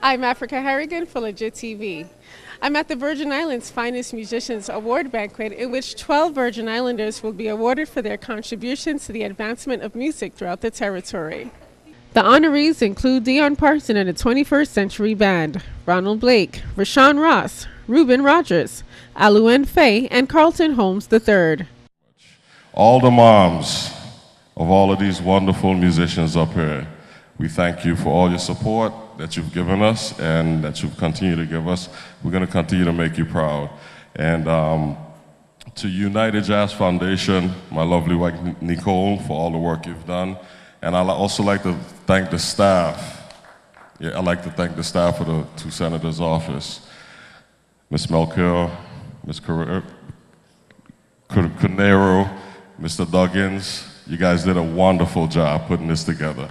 I'm Africa Harrigan for Legit TV. I'm at the Virgin Islands Finest Musicians Award Banquet, in which 12 Virgin Islanders will be awarded for their contributions to the advancement of music throughout the territory. The honorees include Dion Parson and the 21st Century Band, Ronald Blake, Rashawn Ross, Reuben Rogers, Aluen Faye, and Carlton Holmes III. All the moms of all of these wonderful musicians up here, we thank you for all your support that you've given us and that you've continued to give us. We're going to continue to make you proud. And to United Jazz Foundation, my lovely wife Nicole, for all the work you've done. And I'd also like to thank the staff. I'd like to thank the staff of the two senators' office. Ms. Melchior, Ms. Canero, Mr. Duggins. You guys did a wonderful job putting this together.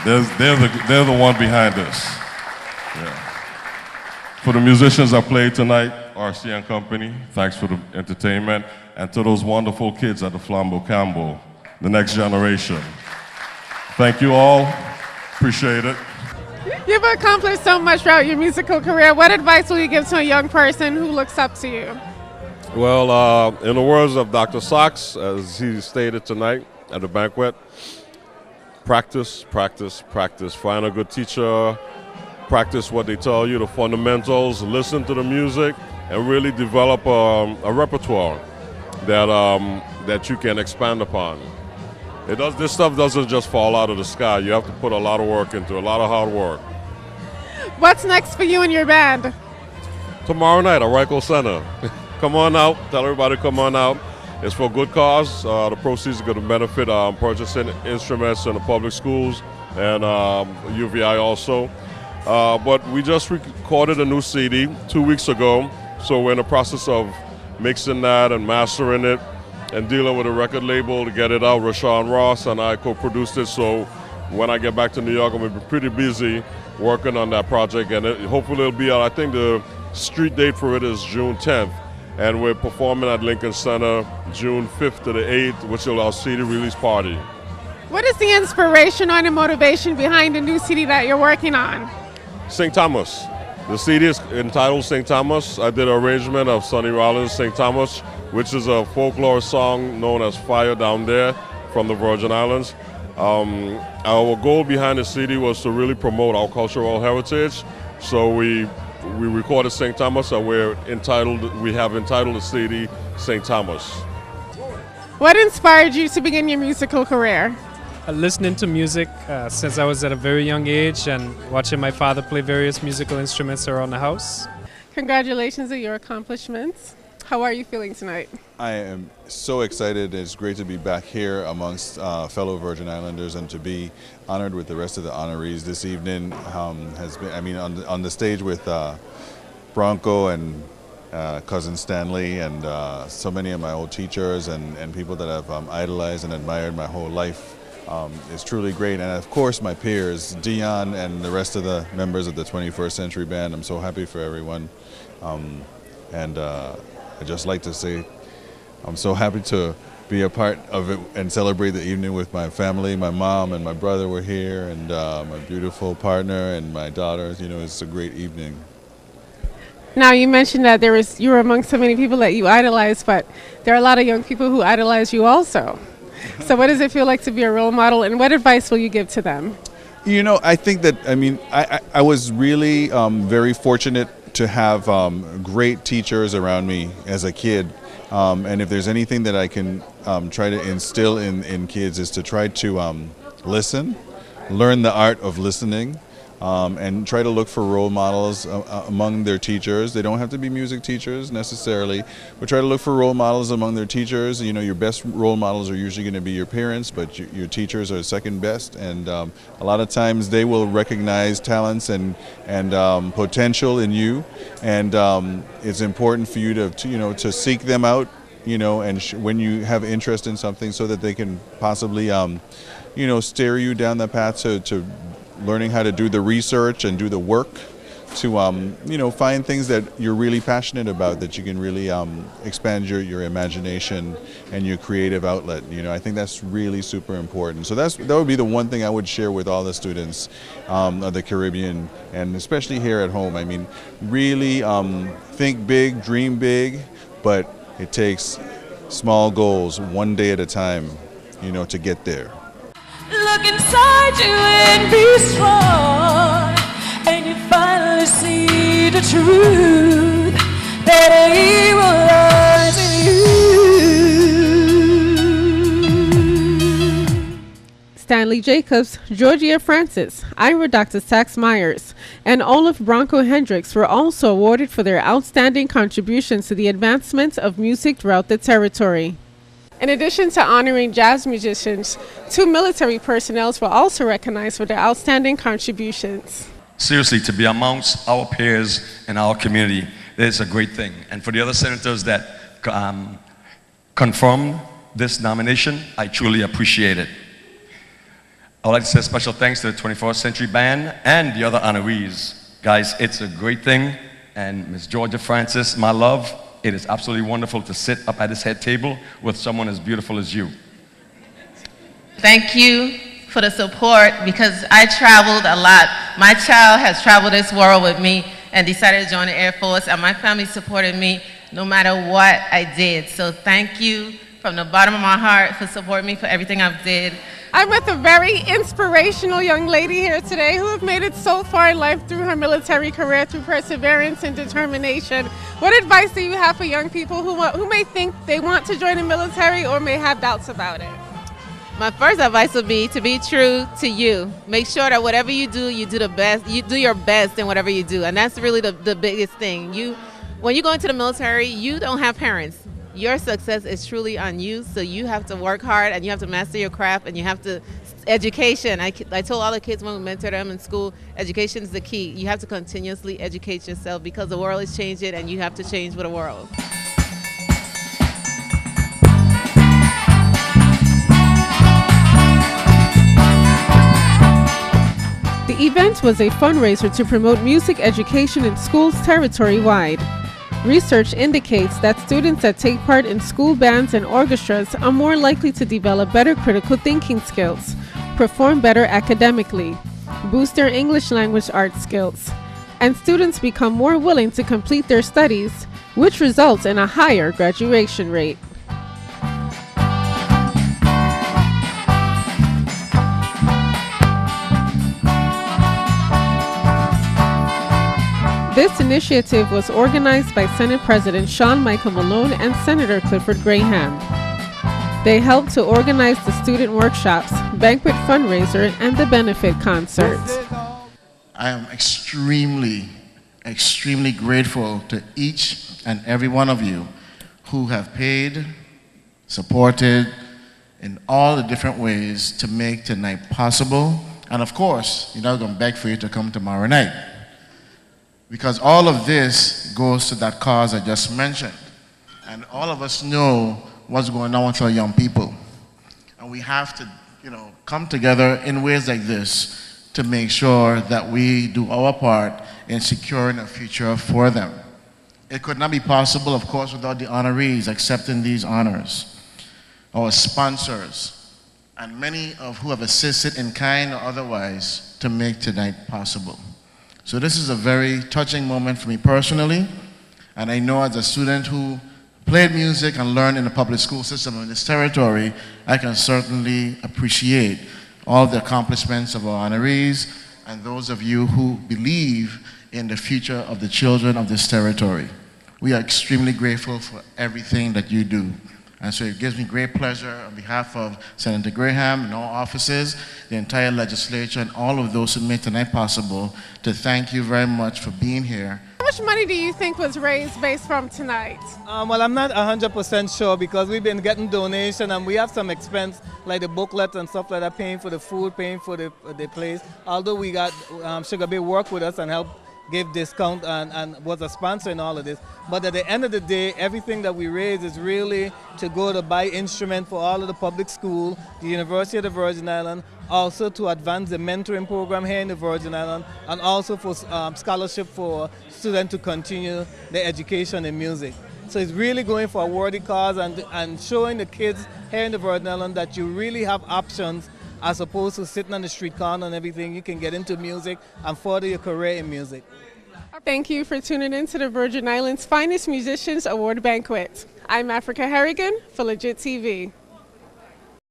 They're the one behind this. Yeah. For the musicians that played tonight, RC and Company, thanks for the entertainment. And to those wonderful kids at the Flambeau Campbell, the next generation. Thank you all. Appreciate it. You've accomplished so much throughout your musical career. What advice will you give to a young person who looks up to you? Well, in the words of Dr. Sachs, as he stated tonight at the banquet, practice, practice, practice. Find a good teacher, practice what they tell you, the fundamentals, listen to the music, and really develop a repertoire that you can expand upon. This stuff doesn't just fall out of the sky. You have to put a lot of work into it, a lot of hard work. What's next for you and your band? Tomorrow night at Ryco Center. Come on out. Tell everybody to come on out. It's for a good cause. The proceeds are going to benefit purchasing instruments in the public schools and UVI also. But we just recorded a new CD 2 weeks ago, so we're in the process of mixing that and mastering it and dealing with a record label to get it out. Rashawn Ross and I co-produced it, so when I get back to New York, I'm going to be pretty busy working on that project, and hopefully it'll be out. I think the street date for it is June 10th. And we're performing at Lincoln Center June 5th to the 8th, which is our CD release party. What is the inspiration or the motivation behind the new CD that you're working on? St. Thomas. The CD is entitled St. Thomas. I did an arrangement of Sonny Rollins' St. Thomas, which is a folklore song known as Fire Down There from the Virgin Islands. Our goal behind the CD was to really promote our cultural heritage. So we recorded St. Thomas, and we have entitled the CD St. Thomas. What inspired you to begin your musical career? Listening to music since I was at a very young age and watching my father play various musical instruments around the house. Congratulations on your accomplishments. How are you feeling tonight? I am so excited. It's great to be back here amongst fellow Virgin Islanders and to be honored with the rest of the honorees this evening. Has been, on the stage with Bronco and cousin Stanley and so many of my old teachers and people that I've idolized and admired my whole life. It's truly great, and of course my peers, Dion and the rest of the members of the 21st Century Band. I'm so happy for everyone, and I'd just like to say I'm so happy to be a part of it and celebrate the evening with my family. My mom and my brother were here, and my beautiful partner and my daughters. You know, it's a great evening. Now, you mentioned that you were among so many people that you idolize, but there are a lot of young people who idolize you also. So what does it feel like to be a role model, and what advice will you give to them? You know, I think that, I was really very fortunate to have great teachers around me as a kid. And if there's anything that I can try to instill in kids is to try to listen, learn the art of listening, and try to look for role models among their teachers. They don't have to be music teachers necessarily, but try to look for role models among their teachers. You know, your best role models are usually going to be your parents, but your teachers are second best. And a lot of times they will recognize talents and potential in you. And it's important for you to seek them out, and when you have interest in something, so that they can possibly, steer you down the path to learning how to do the research and do the work to find things that you're really passionate about, that you can really expand your imagination and your creative outlet. I think that's really super important. So that would be the one thing I would share with all the students of the Caribbean, and especially here at home. I mean, really think big, dream big, but it takes small goals, one day at a time, to get there. Look inside you and be strong, and you finally see the truth that evil lies in you. Stanley Jacobs, Georgia Francis, Ira Dr. Sax Myers, and Olaf Bronco Hendricks were also awarded for their outstanding contributions to the advancement of music throughout the territory. In addition to honoring jazz musicians, 2 military personnel were also recognized for their outstanding contributions. Seriously, to be amongst our peers in our community is a great thing. And for the other senators that confirmed this nomination, I truly appreciate it. I would like to say a special thanks to the 21st Century Band and the other honorees. Guys, it's a great thing. And Ms. Georgia Francis, my love, it is absolutely wonderful to sit up at this head table with someone as beautiful as you. Thank you for the support, because I traveled a lot. My child has traveled this world with me and decided to join the Air Force, and my family supported me no matter what I did. So thank you from the bottom of my heart for supporting me for everything I've did. I'm with a very inspirational young lady here today who have made it so far in life through her military career, through perseverance and determination. What advice do you have for young people who may think they want to join the military or may have doubts about it? My first advice would be to be true to you. Make sure that whatever you do the best. You do your best in whatever you do, and that's really the biggest thing. When you go into the military, you don't have parents. Your success is truly on you, so you have to work hard and you have to master your craft, and you have to, education. I told all the kids when we mentor them in school, education is the key. You have to continuously educate yourself, because the world is changing and you have to change with the world. The event was a fundraiser to promote music education in schools territory-wide. Research indicates that students that take part in school bands and orchestras are more likely to develop better critical thinking skills, perform better academically, boost their English language arts skills, and students become more willing to complete their studies, which results in a higher graduation rate. This initiative was organized by Senate President Sean Michael Malone and Senator Clifford Graham. They helped to organize the student workshops, banquet fundraiser, and the benefit concert. I am extremely grateful to each and every one of you who have paid, supported in all the different ways to make tonight possible. And of course, you're not going to beg for you to come tomorrow night, because all of this goes to that cause I just mentioned. And all of us know what's going on with our young people. And we have to, come together in ways like this to make sure that we do our part in securing a future for them. It could not be possible, of course, without the honorees accepting these honors, our sponsors, and many of who have assisted in kind or otherwise to make tonight possible. So this is a very touching moment for me personally, and I know as a student who played music and learned in the public school system in this territory, I can certainly appreciate all the accomplishments of our honorees and those of you who believe in the future of the children of this territory. We are extremely grateful for everything that you do. And so it gives me great pleasure on behalf of Senator Graham and all offices, the entire legislature, and all of those who made tonight possible to thank you very much for being here. How much money do you think was raised based from tonight? Well, I'm not 100% sure, because we've been getting donations and we have some expense like the booklet and stuff like that, paying for the food, paying for the place. Although we got Sugar Bay work with us and help gave discount and was a sponsor in all of this. But at the end of the day, everything that we raise is really to go to buy instruments for all of the public schools, the University of the Virgin Islands, also to advance the mentoring program here in the Virgin Islands, and also for scholarship for students to continue their education in music. So it's really going for a worthy cause and showing the kids here in the Virgin Islands that you really have options as opposed to sitting on the street corner and everything. You can get into music and further your career in music. Thank you for tuning in to the Virgin Islands Finest Musicians Award Banquet. I'm Africah Harrigan for Legit TV.